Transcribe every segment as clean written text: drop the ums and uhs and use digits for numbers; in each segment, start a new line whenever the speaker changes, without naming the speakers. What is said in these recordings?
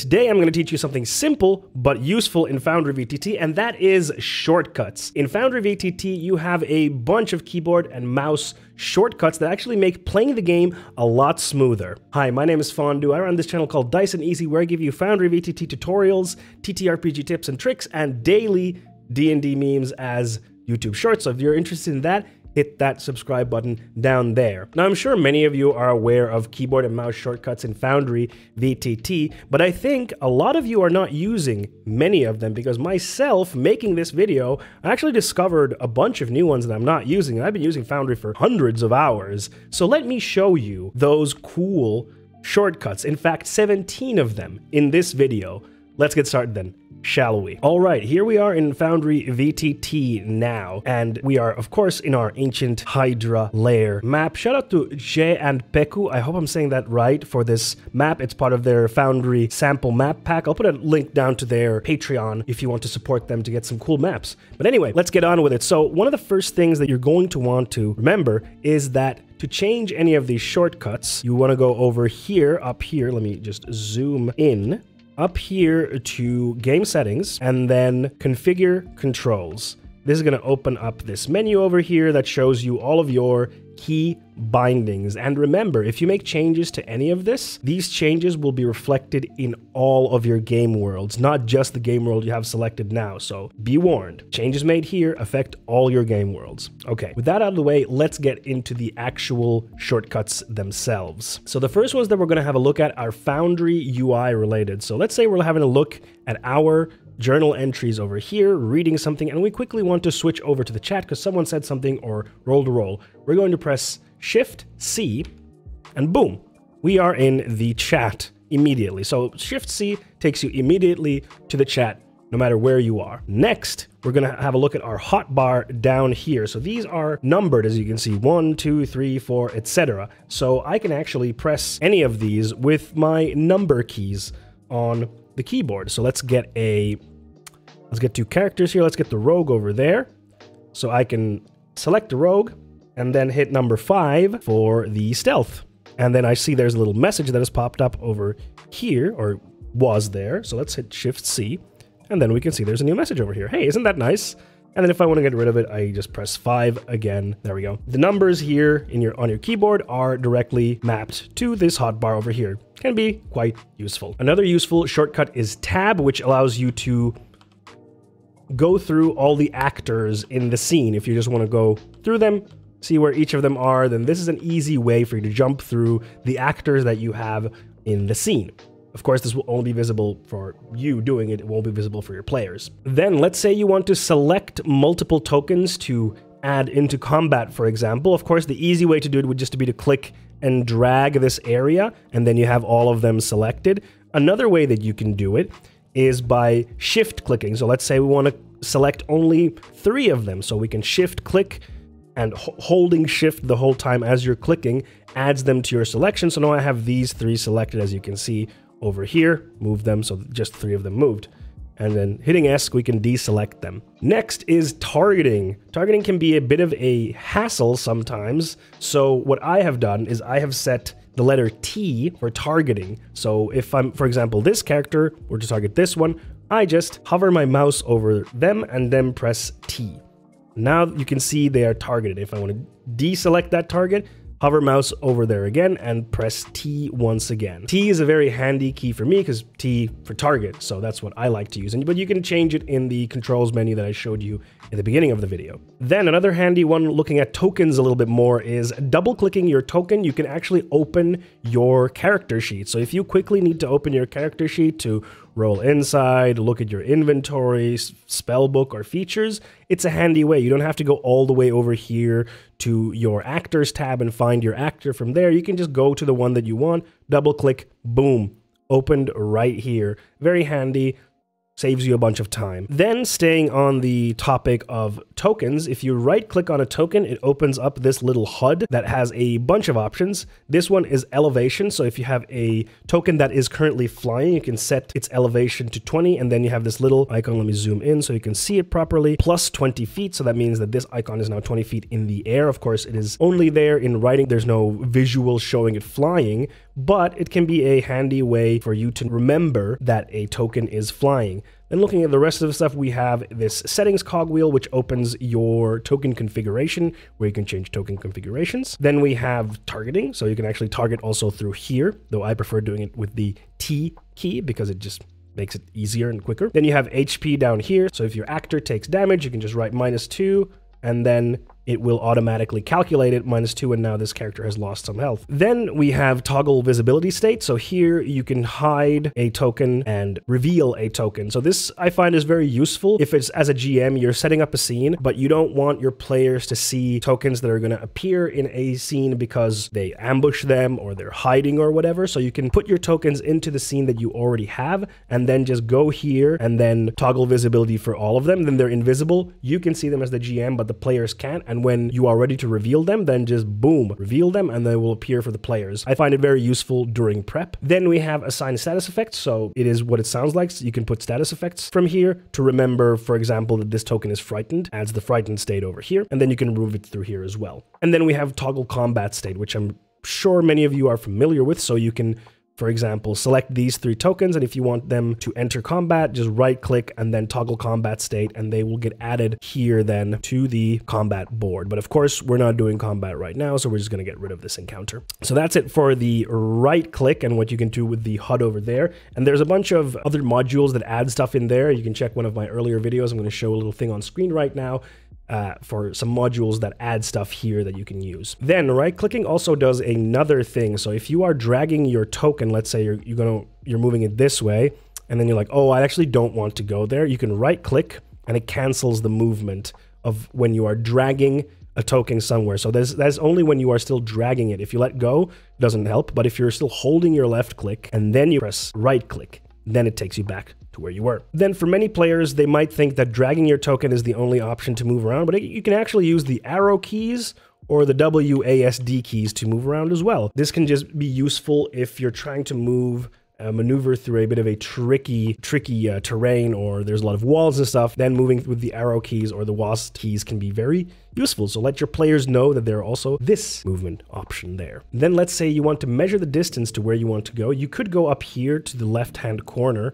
Today I'm going to teach you something simple but useful in Foundry VTT, and that is shortcuts. In Foundry VTT, you have a bunch of keyboard and mouse shortcuts that actually make playing the game a lot smoother. Hi, my name is Foundry. I run this channel called Dice and Easy, where I give you Foundry VTT tutorials, TTRPG tips and tricks, and daily D&D memes as YouTube shorts. So if you're interested in that, hit that subscribe button down there. Now, I'm sure many of you are aware of keyboard and mouse shortcuts in Foundry VTT, but I think a lot of you are not using many of them, because myself, making this video, I actually discovered a bunch of new ones that I'm not using, and I've been using Foundry for hundreds of hours. So let me show you those cool shortcuts. In fact, 17 of them in this video. Let's get started then, shall we? All right, here we are in Foundry VTT now, and we are, of course, in our ancient Hydra lair map. Shout out to Jay and Peku. I hope I'm saying that right for this map. It's part of their Foundry sample map pack. I'll put a link down to their Patreon if you want to support them to get some cool maps. But anyway, let's get on with it. So one of the first things that you're going to want to remember is that to change any of these shortcuts, you want to go over here, up here. Let me just zoom in. Up here to game settings, and then configure controls. This is going to open up this menu over here that shows you all of your key bindings. And remember, if you make changes to any of this, these changes will be reflected in all of your game worlds, not just the game world you have selected now. So be warned, changes made here affect all your game worlds. Okay, with that out of the way, let's get into the actual shortcuts themselves. So the first ones that we're going to have a look at are Foundry UI related. So let's say we're having a look at our journal entries over here, reading something, and we quickly want to switch over to the chat because someone said something or rolled a roll. We're going to press Shift-C, and boom, we are in the chat immediately. So Shift-C takes you immediately to the chat, no matter where you are. Next, we're going to have a look at our hotbar down here. So these are numbered, as you can see, 1, 2, 3, 4, etc. So I can actually press any of these with my number keys on the keyboard. So let's get two characters here. Let's get the rogue over there. So I can select the rogue and then hit number 5 for the stealth. And then I see there's a little message that has popped up over here, or was there. So let's hit Shift-C, and then we can see there's a new message over here. Hey, isn't that nice? And then if I want to get rid of it, I just press 5 again. There we go. The numbers here on your keyboard are directly mapped to this hotbar over here. Can be quite useful. Another useful shortcut is Tab, which allows you to go through all the actors in the scene. If you just want to go through them, see where each of them are, then this is an easy way for you to jump through the actors that you have in the scene. Of course, this will only be visible for you doing it. It won't be visible for your players. Then let's say you want to select multiple tokens to add into combat, for example. Of course, the easy way to do it would just be to click and drag this area, and then you have all of them selected. Another way that you can do it is by shift clicking. So let's say we want to select only 3 of them. So we can shift click, and holding shift the whole time as you're clicking adds them to your selection. So now I have these 3 selected, as you can see over here. Move them, so just 3 of them moved. And then hitting S, we can deselect them. Next is targeting. Targeting can be a bit of a hassle sometimes. So what I have done is I have set the letter T for targeting. So if I'm, for example, this character were to target this one, I just hover my mouse over them and then press T. Now you can see they are targeted. If I want to deselect that target, hover mouse over there again and press T once again. T is a very handy key for me because T for target, so that's what I like to use. But you can change it in the controls menu that I showed you at the beginning of the video. Then another handy one, looking at tokens a little bit more, is double-clicking your token. You can actually open your character sheet. So if you quickly need to open your character sheet to roll inside, look at your inventory, spellbook, or features, it's a handy way. You don't have to go all the way over here to your actors tab and find your actor from there. You can just go to the one that you want, double click, boom, opened right here. Very handy. Saves you a bunch of time. Then, staying on the topic of tokens, if you right click on a token, it opens up this little HUD that has a bunch of options. This one is elevation, so if you have a token that is currently flying, you can set its elevation to 20, and then you have this little icon. Let me zoom in so you can see it properly, plus 20 feet, so that means that this icon is now 20 feet in the air. Of course, it is only there in writing. There's no visual showing it flying, but it can be a handy way for you to remember that a token is flying. Then looking at the rest of the stuff, we have this settings cogwheel, which opens your token configuration, where you can change token configurations. Then we have targeting, so you can actually target also through here, though I prefer doing it with the T key because it just makes it easier and quicker. Then you have HP down here, so if your actor takes damage, you can just write -2, and then it will automatically calculate it -2, and now this character has lost some health. Then we have toggle visibility state. So here you can hide a token and reveal a token. So this I find is very useful if it's as a GM, you're setting up a scene, but you don't want your players to see tokens that are going to appear in a scene because they ambush them or they're hiding or whatever. So you can put your tokens into the scene that you already have and then just go here and then toggle visibility for all of them. Then they're invisible. You can see them as the GM, but the players can't. And when you are ready to reveal them, then just boom, reveal them, and they will appear for the players. I find it very useful during prep. Then we have assign status effects. So it is what it sounds like. So you can put status effects from here to remember, for example, that this token is frightened, adds the frightened state over here, and then you can remove it through here as well. And then we have toggle combat state, which I'm sure many of you are familiar with. So you can, for example, select these 3 tokens, and if you want them to enter combat, just right-click and then toggle combat state, and they will get added here then to the combat board. But of course, we're not doing combat right now, so we're just going to get rid of this encounter. So that's it for the right-click and what you can do with the HUD over there. And there's a bunch of other modules that add stuff in there. You can check one of my earlier videos. I'm going to show a little thing on screen right now. For some modules that add stuff here that you can use. Then right-clicking also does another thing. So if you are dragging your token, let's say you're moving it this way, and then you're like, oh, I actually don't want to go there. You can right-click, and it cancels the movement of when you are dragging a token somewhere. So that's only when you are still dragging it. If you let go, it doesn't help. But if you're still holding your left click and then you press right-click, then it takes you back to where you were. Then for many players, they might think that dragging your token is the only option to move around, but you can actually use the arrow keys or the WASD keys to move around as well. This can just be useful if you're trying to maneuver through a bit of a tricky terrain, or there's a lot of walls and stuff. Then moving with the arrow keys or the WASD keys can be very useful. So let your players know that there are also this movement option there. Then let's say you want to measure the distance to where you want to go. You could go up here to the left-hand corner.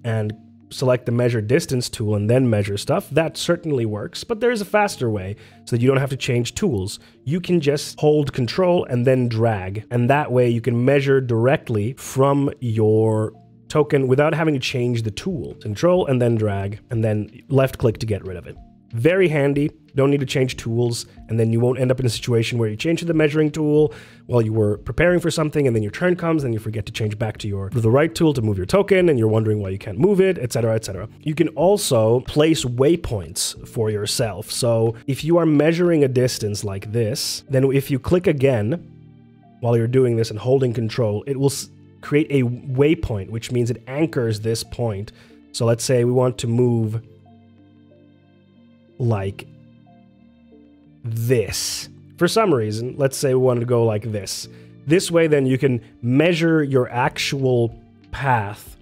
And select the measure distance tool and then measure stuff. That certainly works, but there's a faster way so that you don't have to change tools. You can just hold control and then drag, and that way you can measure directly from your token without having to change the tool. Control and then drag, and then left click to get rid of it. Very handy. Don't need to change tools, and then you won't end up in a situation where you change to the measuring tool while you were preparing for something, and then your turn comes and you forget to change back to the right tool to move your token, and you're wondering why you can't move it, etc., etc. You can also place waypoints for yourself. So if you are measuring a distance like this, then if you click again while you're doing this and holding control, it will create a waypoint, which means it anchors this point. So let's say we want to move like this. For some reason, let's say we wanted to go like this. This way, then you can measure your actual path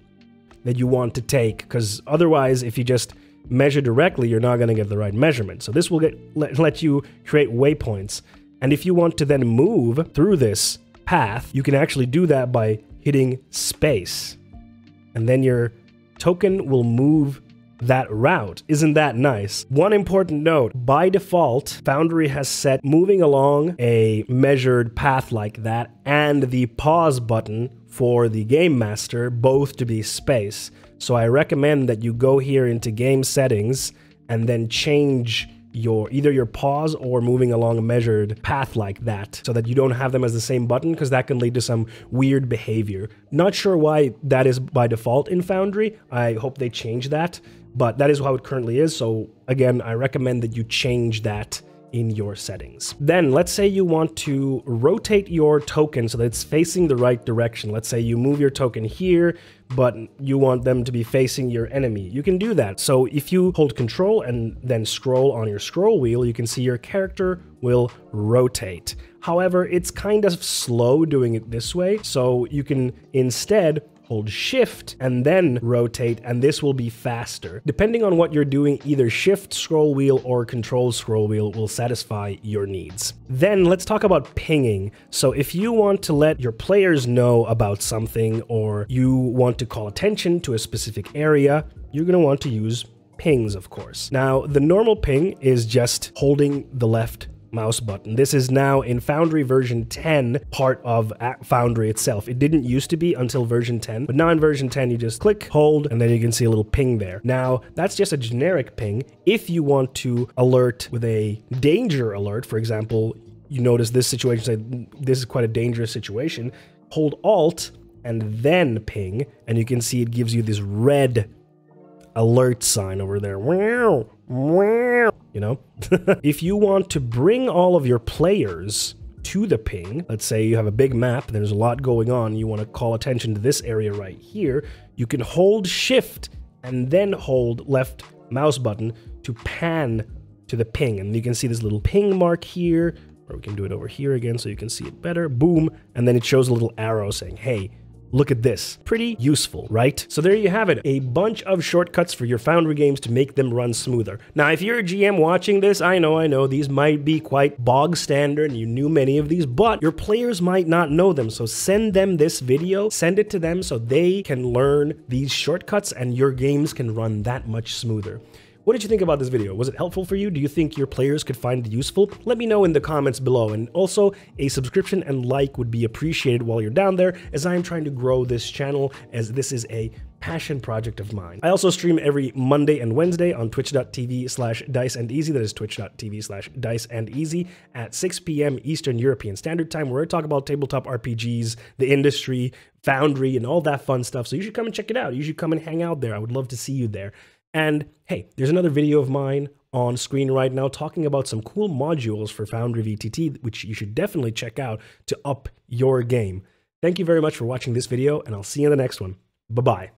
that you want to take, because otherwise, if you just measure directly, you're not going to get the right measurement. So this will let you create waypoints. And if you want to then move through this path, you can actually do that by hitting space. And then your token will move that route. Isn't that nice? One important note, by default, Foundry has set moving along a measured path like that and the pause button for the Game Master both to be space. So I recommend that you go here into game settings and then change either your pause or moving along a measured path like that, so that you don't have them as the same button, because that can lead to some weird behavior. Not sure why that is by default in Foundry. I hope they change that, but that is how it currently is. So again, I recommend that you change that in your settings. Then let's say you want to rotate your token so that it's facing the right direction. Let's say you move your token here, but you want them to be facing your enemy. You can do that. So if you hold control and then scroll on your scroll wheel, you can see your character will rotate. However, it's kind of slow doing it this way. So you can instead hold shift, and then rotate, and this will be faster. Depending on what you're doing, either shift scroll wheel or control scroll wheel will satisfy your needs. Then let's talk about pinging. So if you want to let your players know about something, or you want to call attention to a specific area, you're going to want to use pings, of course. Now, the normal ping is just holding the left mouse button. This is now in Foundry version 10, part of Foundry itself. It didn't used to be until version 10, but now in version 10, you just click, hold, and then you can see a little ping there. Now, that's just a generic ping. If you want to alert with a danger alert, for example, you notice this situation, say, this is quite a dangerous situation, hold Alt and then ping, and you can see it gives you this red alert sign over there. You know? If you want to bring all of your players to the ping, let's say you have a big map, there's a lot going on, you want to call attention to this area right here, you can hold shift and then hold left mouse button to pan to the ping. And you can see this little ping mark here, or we can do it over here again so you can see it better. Boom. And then it shows a little arrow saying, hey, look at this. Pretty useful, right? So there you have it. A bunch of shortcuts for your Foundry games to make them run smoother. Now, if you're a GM watching this, I know, these might be quite bog standard, and you knew many of these, but your players might not know them. So send them this video, send it to them so they can learn these shortcuts and your games can run that much smoother. What did you think about this video? Was it helpful for you? Do you think your players could find it useful? Let me know in the comments below, and also a subscription and like would be appreciated while you're down there, as I am trying to grow this channel, as this is a passion project of mine. I also stream every Monday and Wednesday on twitch.tv/diceandeasy, that is twitch.tv/diceandeasy at 6 p.m. Eastern European Standard Time, where I talk about tabletop RPGs, the industry, Foundry, and all that fun stuff. So you should come and check it out. You should come and hang out there. I would love to see you there. And hey, there's another video of mine on screen right now talking about some cool modules for Foundry VTT, which you should definitely check out to up your game. Thank you very much for watching this video, and I'll see you in the next one. Bye-bye.